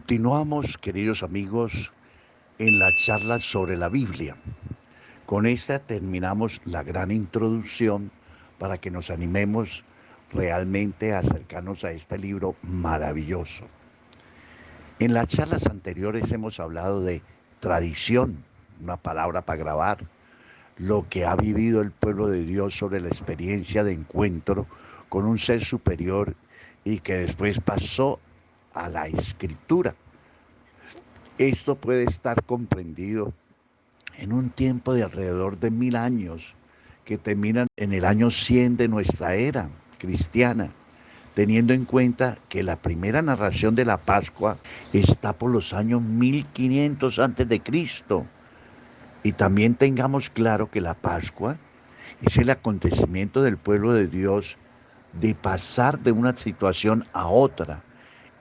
Continuamos, queridos amigos, en la charla sobre la Biblia. Con esta terminamos la gran introducción para que nos animemos realmente a acercarnos a este libro maravilloso. En las charlas anteriores hemos hablado de tradición, una palabra para grabar, lo que ha vivido el pueblo de Dios sobre la experiencia de encuentro con un ser superior y que después pasó a la escritura. Esto puede estar comprendido en un tiempo de alrededor de 1000 años, que terminan en el año 100 de nuestra era cristiana, teniendo en cuenta que la primera narración de la Pascua está por los años 1500 antes de Cristo. Y también tengamos claro que la Pascua es el acontecimiento del pueblo de Dios de pasar de una situación a otra,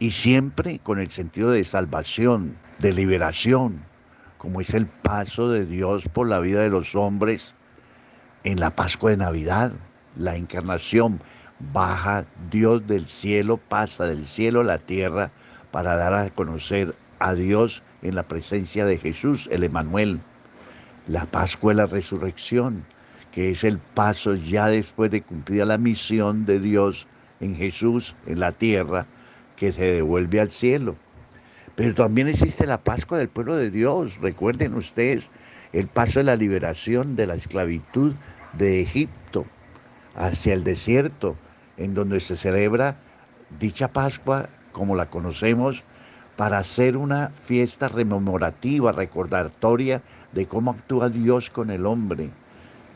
y siempre con el sentido de salvación, de liberación, como es el paso de Dios por la vida de los hombres en la Pascua de Navidad, la encarnación. Baja Dios del cielo, pasa del cielo a la tierra para dar a conocer a Dios en la presencia de Jesús, el Emmanuel. La Pascua de la resurrección, que es el paso ya después de cumplida la misión de Dios en Jesús, en la tierra, que se devuelve al cielo. Pero también existe la Pascua del pueblo de Dios. Recuerden ustedes el paso de la liberación de la esclavitud de Egipto hacia el desierto, en donde se celebra dicha Pascua como la conocemos, para hacer una fiesta rememorativa, recordatoria de cómo actúa Dios con el hombre.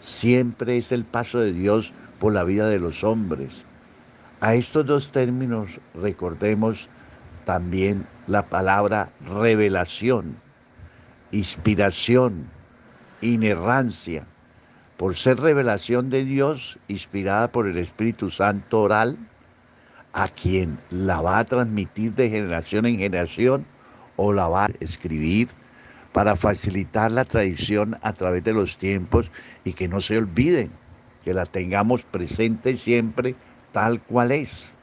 Siempre es el paso de Dios por la vida de los hombres. A estos dos términos recordemos también la palabra revelación, inspiración, inerrancia. Por ser revelación de Dios, inspirada por el Espíritu Santo oral, a quien la va a transmitir de generación en generación o la va a escribir para facilitar la tradición a través de los tiempos y que no se olviden, que la tengamos presente siempre tal cual es.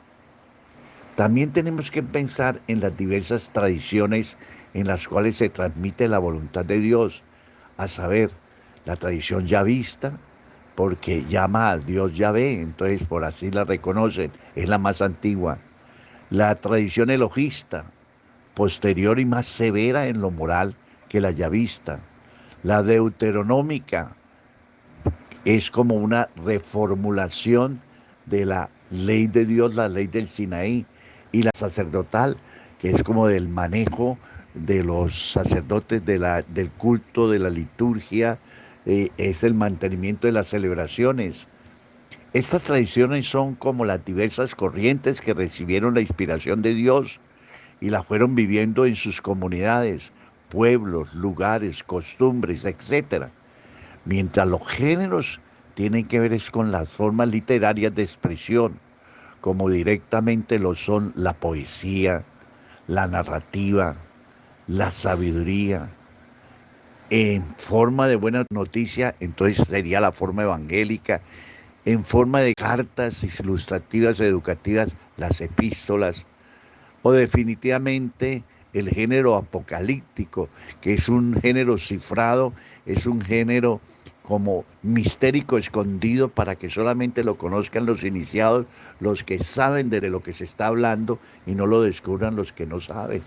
También tenemos que pensar en las diversas tradiciones en las cuales se transmite la voluntad de Dios, a saber, la tradición yavista, porque llama a Dios Yahvé, entonces por así la reconocen, es la más antigua. La tradición elogista, posterior y más severa en lo moral que la yavista. La deuteronómica es como una reformulación de la ley de Dios, la ley del Sinaí, y la sacerdotal, que es como del manejo de los sacerdotes del culto, de la liturgia, es el mantenimiento de las celebraciones. Estas tradiciones son como las diversas corrientes que recibieron la inspiración de Dios y la fueron viviendo en sus comunidades, pueblos, lugares, costumbres, etcétera. Mientras los géneros tienen que ver es con las formas literarias de expresión, como directamente lo son la poesía, la narrativa, la sabiduría. En forma de buena noticia, entonces sería la forma evangélica. En forma de cartas ilustrativas, educativas, las epístolas. O definitivamente el género apocalíptico, que es un género cifrado, es un género como mistérico escondido para que solamente lo conozcan los iniciados, los que saben de lo que se está hablando, y no lo descubran los que no saben.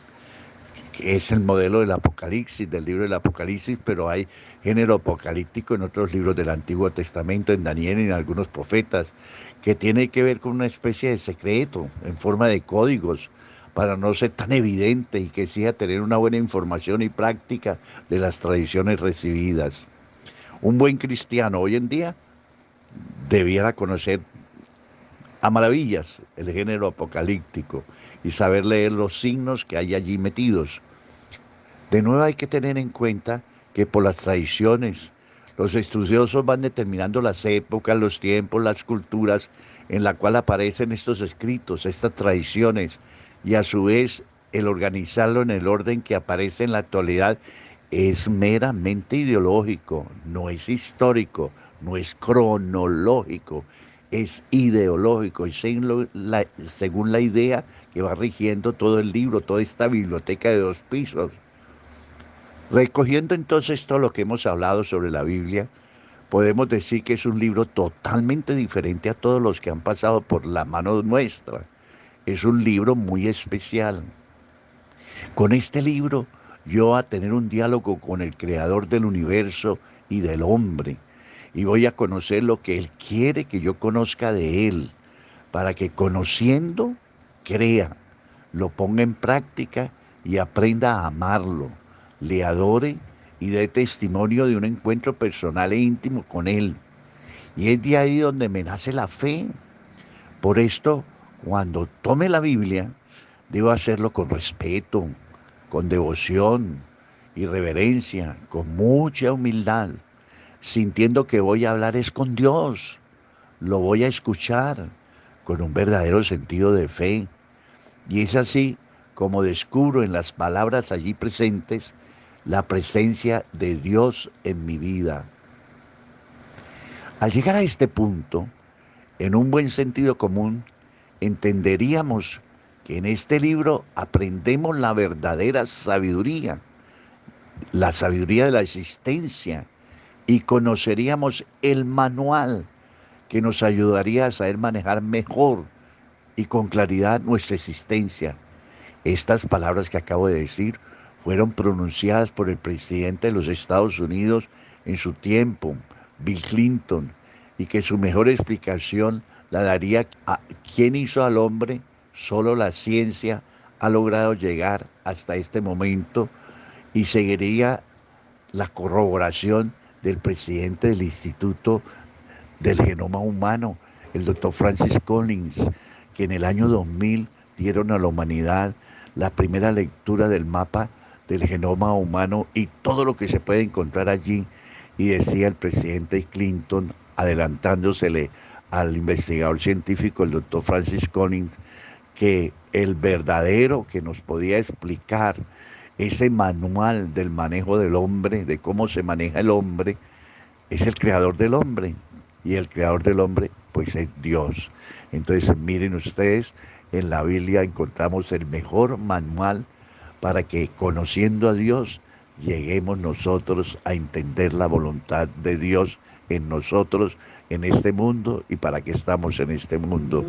Que es el modelo del Apocalipsis, del libro del Apocalipsis, pero hay género apocalíptico en otros libros del Antiguo Testamento, en Daniel y en algunos profetas, que tiene que ver con una especie de secreto en forma de códigos, para no ser tan evidente y que exija tener una buena información y práctica de las tradiciones recibidas. Un buen cristiano hoy en día debiera conocer a maravillas el género apocalíptico y saber leer los signos que hay allí metidos. De nuevo hay que tener en cuenta que por las tradiciones, los estudiosos van determinando las épocas, los tiempos, las culturas en la cual aparecen estos escritos, estas tradiciones, y a su vez el organizarlo en el orden que aparece en la actualidad es meramente ideológico, no es histórico, no es cronológico, es ideológico y según la idea que va rigiendo todo el libro, toda esta biblioteca de 2 pisos. Recogiendo entonces todo lo que hemos hablado sobre la Biblia, podemos decir que es un libro totalmente diferente a todos los que han pasado por la mano nuestra. Es un libro muy especial. Con este libro yo voy a tener un diálogo con el creador del universo y del hombre, y voy a conocer lo que Él quiere que yo conozca de Él, para que conociendo, crea, lo ponga en práctica y aprenda a amarlo, le adore y dé testimonio de un encuentro personal e íntimo con Él. Y es de ahí donde me nace la fe. Por esto, cuando tome la Biblia, debo hacerlo con respeto, con devoción y reverencia, con mucha humildad, sintiendo que voy a hablar es con Dios, lo voy a escuchar con un verdadero sentido de fe. Y es así como descubro en las palabras allí presentes la presencia de Dios en mi vida. Al llegar a este punto, en un buen sentido común, entenderíamos que en este libro aprendemos la verdadera sabiduría, la sabiduría de la existencia, y conoceríamos el manual que nos ayudaría a saber manejar mejor y con claridad nuestra existencia. Estas palabras que acabo de decir fueron pronunciadas por el presidente de los Estados Unidos en su tiempo, Bill Clinton, y que su mejor explicación la daría a quién hizo al hombre. Solo la ciencia ha logrado llegar hasta este momento, y seguiría la corroboración del presidente del Instituto del Genoma Humano, el doctor Francis Collins, que en el año 2000 dieron a la humanidad la primera lectura del mapa del genoma humano y todo lo que se puede encontrar allí. Y decía el presidente Clinton, adelantándosele al investigador científico, el doctor Francis Collins, que el verdadero que nos podía explicar ese manual del manejo del hombre, de cómo se maneja el hombre, es el creador del hombre. Y el creador del hombre, pues es Dios. Entonces, miren ustedes, en la Biblia encontramos el mejor manual para que, conociendo a Dios, lleguemos nosotros a entender la voluntad de Dios en nosotros, en este mundo, y para qué estamos en este mundo.